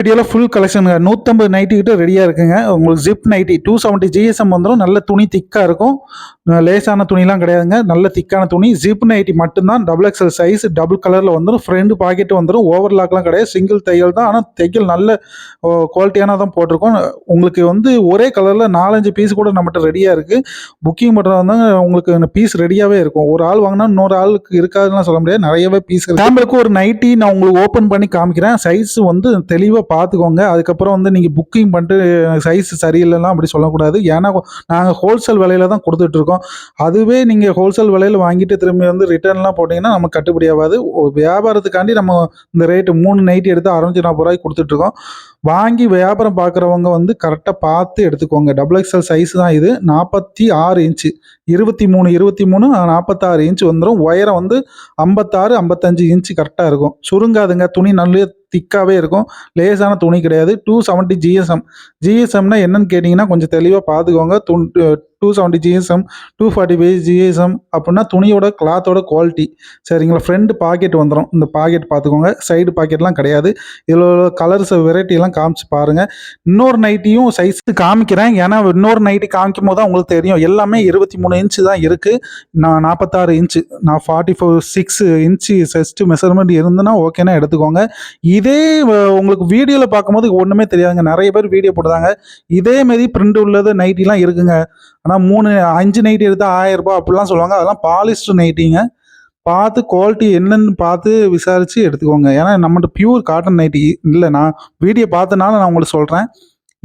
வீடியோல full கலெக்ஷனுங்க 150 nightie கிட்ட ரெடியா இருக்குங்க. உங்களுக்கு ஜிப் நைட்டி 270 ஜிஎஸ்எம் வந்துரும். நல்ல துணி திக்கா இருக்கும். லேசான துணிலாம் கிடையாதுங்க. நல்ல திக்கான துணி. ஜிப் நைட்டி மட்டும்தான். டபுள் எக்ஸ்எல் சைஸ் டபுள் கலர்ல வந்துரும். ஃப்ரண்ட் பாக்கெட் வந்துரும். ஓவர்லாக்லாம் கிடையாது. சிங்கிள் தையல் தான். ஆனா தையல் நல்ல குவாலிட்டியானதான் போட்டிருக்கோம். உங்களுக்கு வந்து ஒரே கலர்ல 4, 5 பீஸ் கூட நம்மகிட்ட ரெடியா இருக்கு. புக்கிங் பண்றதா உங்களுக்கு பீஸ் ரெடியாவே இருக்கும். ஒரு ஆள் வாங்கினா இன்னொரு ஆளுக்கு இருக்காதுன்னு சொல்ல முடியாது. நிறையவே பீஸ் இருக்கு. சாம்பிளுக்கு ஒரு நைட்டி நான் உங்களுக்கு ஓப்பன் பண்ணி காமிக்கிறேன். சைஸ் வந்து தெளிவா பார்த்துக்கோங்க. அதுக்கப்புறம் வந்து நீங்க புக்கிங் பண்ணிட்டு சைஸ் சரியில்லைலாம் அப்படி சொல்லக்கூடாது. ஏன்னா நாங்கள் ஹோல்சேல் விலையில தான் கொடுத்துட்டு இருக்கோம். அதுவே நீங்க ஹோல்சேல் விலையில வாங்கிட்டு திரும்பி வந்து ரிட்டர்ன்லாம் போட்டீங்கன்னா நமக்கு கட்டுப்படி ஆகாது. வியாபாரத்துக்காண்டி நம்ம இந்த ரேட்டு 3 நைட்டி எடுத்து 640 ரூபாய்க்கு கொடுத்துட்டு இருக்கோம். வாங்கி வியாபாரம் பார்க்குறவங்க வந்து கரெக்டாக பார்த்து எடுத்துக்கோங்க. டபுள் எக்ஸ்எல் சைஸ் தான் இது. 46 இன்ச்சு 23 46 இன்ச்சு வந்துடும். உயரம் வந்து 56 55 இன்ச்சு கரெக்டாக இருக்கும். சுருங்காதுங்க. துணி நல்ல திக்காகவே இருக்கும். லேசான துணி கிடையாது. 270 ஜிஎஸ்எம். ஜிஎஸ்எம்னா என்னன்னு கேட்டிங்கன்னா கொஞ்சம் தெளிவாக பார்த்துக்கோங்க. 270 ஜிஎஸ்எம் 245 ஜிஎஸ்எம் அப்படின்னா துணியோட கிளாத்தோட குவாலிட்டி சரிங்களா. ஃப்ரண்ட் பாக்கெட் வந்துடும். இந்த பாக்கெட் பார்த்துக்கோங்க. சைடு பாக்கெட்லாம் கிடையாது. இதில் கலர்ஸ் வெரைட்டிலாம் காமிச்சு பாருங்கள். இன்னொரு நைட்டியும் சைஸ் காமிக்கிறேன். ஏன்னா இன்னொரு நைட்டி காமிக்கும் போது தான் உங்களுக்கு தெரியும். எல்லாமே 23 இன்ச்சு தான் இருக்குது. நான் 46 இன்ச்சு நான் 46 இன்ச்சு செஸ்ட் மெஷர்மெண்ட் இருந்துன்னா ஓகேனா எடுத்துக்கோங்க. இதே உங்களுக்கு வீடியோவில் பார்க்கும்போது ஒன்றுமே தெரியாதுங்க. நிறைய பேர் வீடியோ போடுறாங்க. இதே மாரி பிரிண்ட் உள்ளது நைட்டிலாம் இருக்குங்க. ஆனால் 5 நைட்டி எடுத்தால் 1000 ரூபாய் அப்படிலாம் சொல்லுவாங்க. அதெல்லாம் பாலிஸ்டர் நைட்டிங்க. பார்த்து குவாலிட்டி என்னன்னு பார்த்து விசாரித்து எடுத்துக்கோங்க. ஏன்னா நம்மகிட்ட பியூர் காட்டன் நைட்டி இல்லை. நான் வீடியோ பார்த்தனால நான் உங்களுக்கு சொல்கிறேன்.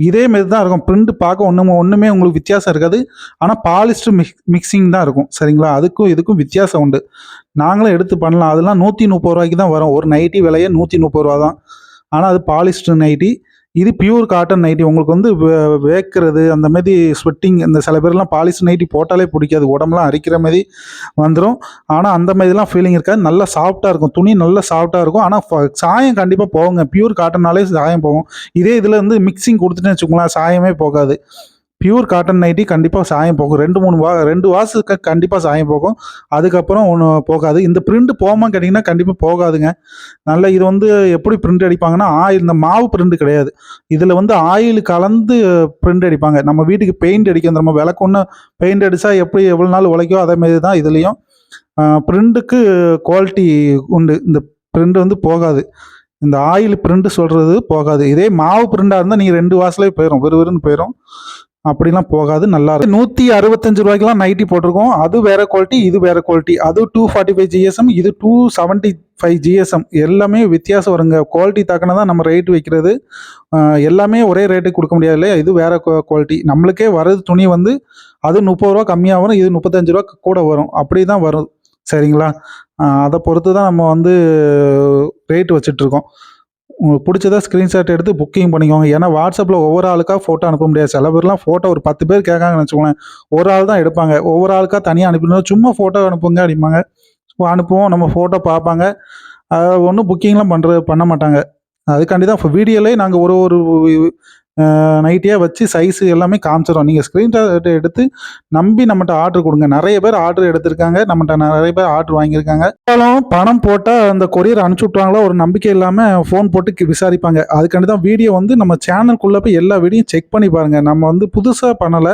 இதே மாரி தான் இருக்கும். பிரிண்ட் பார்க்க ஒன்றுமே உங்களுக்கு வித்தியாசம் இருக்காது. ஆனால் பாலிஸ்டர் மிக்சிங் தான் இருக்கும் சரிங்களா. அதுக்கும் இதுக்கும் வித்தியாசம் உண்டு. நாங்களும் எடுத்து பண்ணலாம். அதெல்லாம் 130 ரூபாய்க்கு தான் வரும். ஒரு நைட்டி விலையே 130 ரூபா தான். ஆனால் அது பாலிஸ்டர் நைட்டி. இது பியூர் காட்டன் நைட்டி. உங்களுக்கு வந்து வேக்கிறது அந்த மாதிரி ஸ்வெட்டிங் இந்த சில பேர்லாம் பாலிஸ்டர் நைட்டி போட்டாலே பிடிக்காது. உடம்புலாம் அரிக்கிற மாதிரி வந்துடும். ஆனால் அந்த மாதிரிலாம் ஃபீலிங் இருக்காது. நல்லா சாஃப்டாக இருக்கும். துணி நல்லா சாஃப்டாக இருக்கும். ஆனால் சாயம் கண்டிப்பாக போகுங்க. பியூர் காட்டன்னாலே சாயம் போகும். இதே இதில் வந்து மிக்சிங் கொடுத்துட்டேன்னு வச்சுக்கோங்களேன், சாயமே போகாது. பியூர் காட்டன் நைட்டி கண்டிப்பாக சாயம் போகும். 2 வாசத்துக்கு கண்டிப்பாக சாயம் போகும். அதுக்கப்புறம் ஒன்று போகாது. இந்த பிரிண்ட் போகாமல் கேட்டிங்கன்னா கண்டிப்பாக போகாதுங்க. நல்ல இது வந்து எப்படி பிரிண்ட் அடிப்பாங்கன்னா இந்த மாவு பிரிண்ட் கிடையாது. இதில் வந்து ஆயில் கலந்து பிரிண்ட் அடிப்பாங்க. நம்ம வீட்டுக்கு பெயிண்ட் அடிக்க நம்ம விளக்கொன்று பெயிண்ட் அடித்தா எப்படி எவ்வளோ நாள் உழைக்கோ அதேமாரி தான் இதுலேயும் பிரிண்ட்டுக்கு குவாலிட்டி உண்டு. இந்த பிரிண்ட் வந்து போகாது. இந்த ஆயில் பிரிண்ட் சொல்கிறது போகாது. இதே மாவு பிரிண்டாக இருந்தால் நீங்கள் 2 வாசலே போயிடும். விறுவிறுன்னு போயிடும். அப்படிலாம் போகாது. நல்லா இருக்கும். 165 ரூபாய்க்குலாம் நைட்டி போட்டிருக்கோம். அது வேற குவாலிட்டி, இது வேற குவாலிட்டி. அது 245 ஜிஎஸ்எம், இது 275 ஜிஎஸ்எம். எல்லாமே வித்தியாசம் வருங்க. குவாலிட்டி தக்கன தான் நம்ம ரேட் வைக்கிறது. எல்லாமே ஒரே ரேட்டுக்கு கொடுக்க முடியாது இல்லையா. இது வேற குவாலிட்டி. நம்மளுக்கே வர்றது துணி வந்து அது 30 ரூபா கம்மியாக வரும். இது 35 ரூபா கூட வரும். அப்படி தான் வரும் சரிங்களா. அதை பொறுத்து தான் நம்ம வந்து ரேட் வச்சிட்ருக்கோம். உங்களுக்கு பிடிச்சதா ஸ்க்ரீன்ஷாட் எடுத்து புக்கிங் பண்ணிக்கோங்க. ஏன்னா வாட்ஸ்அப்பில் ஒவ்வொரு ஆளுக்காக ஃபோட்டோ அனுப்ப முடியாது. சில பேர்லாம் ஃபோட்டோ ஒரு 10 பேர் கேட்காங்கன்னு வச்சுக்கோங்களேன், ஒரு ஆள் தான் எடுப்பாங்க. ஒவ்வொரு ஆளுக்காக தனியாக அனுப்பினா சும்மா ஃபோட்டோ அனுப்புங்க அப்படிம்பாங்க. அனுப்புவோம். நம்ம ஃபோட்டோ பார்ப்பாங்க. ஒன்றும் புக்கிங்லாம் பண்ண மாட்டாங்க. அதுக்காண்டி தான் வீடியோலேயே நாங்கள் ஒரு நைட்டியாக வச்சு சைஸு எல்லாமே காமிச்சிடும். நீங்கள் ஸ்க்ரீன்ஷாட் எடுத்து நம்பி நம்மகிட்ட ஆர்டர் கொடுங்க. நிறைய பேர் ஆர்டர் எடுத்திருக்காங்க. நம்மகிட்ட நிறைய பேர் ஆர்டர் வாங்கியிருக்காங்க. பணம் போட்டால் அந்த கொரியர் அனுப்பிச்சி விட்ருவாங்களா ஒரு நம்பிக்கை இல்லாமல் ஃபோன் போட்டு விசாரிப்பாங்க. அதுக்காண்டி தான் வீடியோ வந்து நம்ம சேனலுக்குள்ளே போய் எல்லா வீடியோயும் செக் பண்ணி பாருங்கள். நம்ம வந்து புதுசாக பண்ணலை.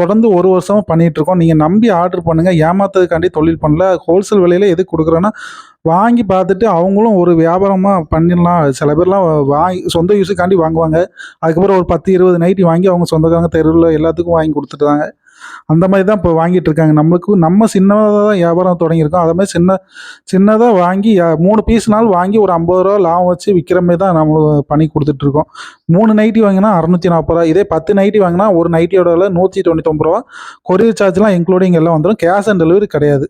தொடர்ந்து 1 வருஷமாக பண்ணிகிட்ருக்கோம். நீங்கள் நம்பி ஆர்டர் பண்ணுங்கள். ஏமாத்துறதுக்காண்டி தொழில் பண்ணல. ஹோல்சேல் விலையில் எது கொடுக்குறோன்னா வாங்கி பார்த்துட்டு அவங்களும் ஒரு வியாபாரமாக பண்ணிடலாம். சில பேர்லாம் சொந்த யூஸுக்காண்டி வாங்குவாங்க. அதுக்கப்புறம் ஒரு 10 20 நைட்டி வாங்கி அவங்க சொந்தக்காரங்க தெருவில் எல்லாத்துக்கும் வாங்கி கொடுத்துட்டாங்க. அந்த மாதிரி தான் இப்போ வாங்கிட்டு இருக்காங்க. நம்ம சின்னதாக தான் வியாபாரம் தொடங்கியிருக்கோம். அதை மாதிரி சின்னதாக வாங்கி 3 பீஸ்னாலும் வாங்கி ஒரு 50 ரூபா லாபம் வச்சு விற்கிற மாதிரி தான் நம்ம பண்ணி கொடுத்துட்ருக்கோம். 3 நைட்டி வாங்கினா 640 ரூபா. இதே 10 நைட்டி வாங்கினா ஒரு நைட்டியோட 199 ரூபா. கொரியர் சார்ஜ்லாம் இன்க்ளூடிங் எல்லாம் வந்துடும். கேஷ் ஆன் டெலிவரி கிடையாது.